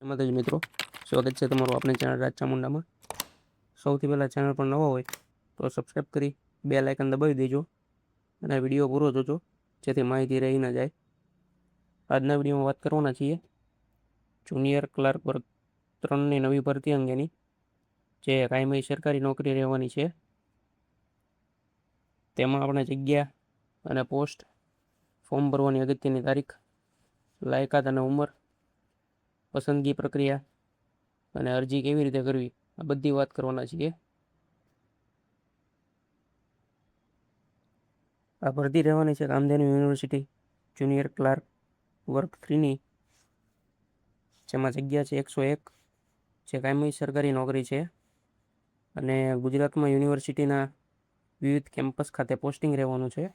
માતાજી મિત્રો, સ્વાગત છે તમારું આપણી ચેનલ રાજ ચામુંડામાં. સૌથી પહેલાં ચેનલ પર નવા હોય તો સબસ્ક્રાઈબ કરી બેલ આઇકન દબાવી દેજો અને વિડીયો પૂરો જોજો જેથી માહિતી રહી ન જાય. આજના વિડીયોમાં વાત કરવાના છીએ જુનિયર ક્લાર્ક વર્ગ 3ની નવી ભરતી અંગેની, જે કાયમી સરકારી નોકરી રહેવાની છે. તેમાં આપણે જગ્યા અને પોસ્ટ, ફોર્મ ભરવાની અગત્યની તારીખ, લાયકાત અને ઉંમર, પસંદગી પ્રક્રિયા અને અરજી કેવી રીતે કરવી, આ બધી વાત કરવાના છીએ. આ ભરતી રહેવાની છે કામધેનુ યુનિવર્સિટી જુનિયર ક્લાર્ક વર્ગ 3ની, જેમાં જગ્યા છે 101, જે કાયમી સરકારી નોકરી છે અને ગુજરાતમાં યુનિવર્સિટીના વિવિધ કેમ્પસ ખાતે પોસ્ટિંગ રહેવાનું છે.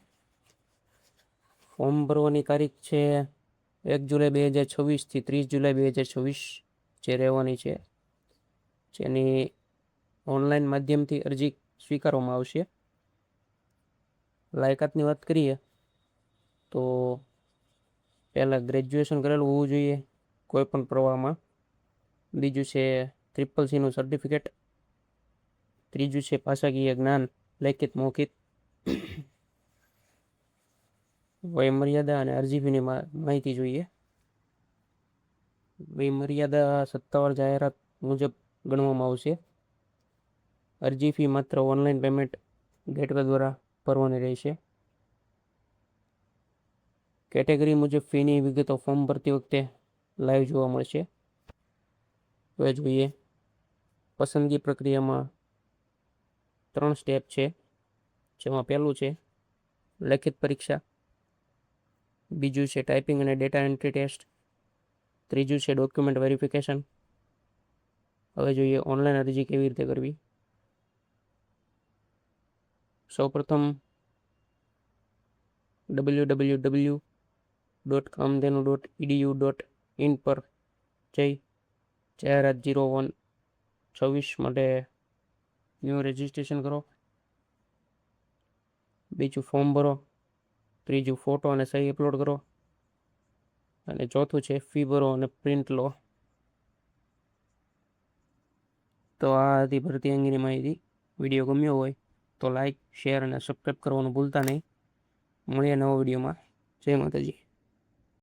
ફોર્મ ભરવાની તારીખ છે 1 જુલાઈ 2026 થી 30 જુલાઈ 2026 જે રહેવાની છે, જેની ઓનલાઈન માધ્યમથી અરજી સ્વીકારવામાં આવશે. લાયકાતની વાત કરીએ તો પહેલાં ગ્રેજ્યુએશન કરેલું હોવું જોઈએ કોઈ પણ પ્રવાહમાં. બીજું છે CCC સર્ટિફિકેટ. ત્રીજું છે ભાષાકીય જ્ઞાન, લેખિત મૌખિક. વયમર્યાદા અને અરજી ફીની માહિતી જોઈએ. વયમર્યાદા સત્તાવાર જાહેરાત મુજબ ગણવામાં આવશે. અરજી ફી માત્ર ઓનલાઈન પેમેન્ટ ગેટવે દ્વારા ભરવાની રહેશે. કેટેગરી મુજબ ફીની વિગતો ફોર્મ ભરતી વખતે લાઈવ જોવા મળશે. હવે જોઈએ પસંદગી પ્રક્રિયામાં 3 સ્ટેપ છે, જેમાં પહેલું છે લેખિત પરીક્ષા, બીજું છે ટાઈપિંગ અને ડેટા એન્ટ્રી ટેસ્ટ, ત્રીજું છે ડોક્યુમેન્ટ વેરિફિકેશન. હવે જોઈએ ઓનલાઈન અરજી કેવી રીતે કરવી. સૌપ્રથમ www.kamdhenu.edu.in પર જઈ જાહેરાત 01/26 માટે ન્યૂ રજિસ્ટ્રેશન કરો. બીજું ફોર્મ ભરો. ત્રીજું ફોટો અને સહી અપલોડ કરો. અને ચોથું છે ફી ભરો અને પ્રિન્ટ લો. તો આ હતી ભરતી અંગેની માહિતી. વિડીયો ગમ્યો હોય તો લાઈક, શેર અને સબસ્ક્રાઈબ કરવાનું ભૂલતા નહીં. મળીએ નવા વિડીયોમાં. જય માતાજી.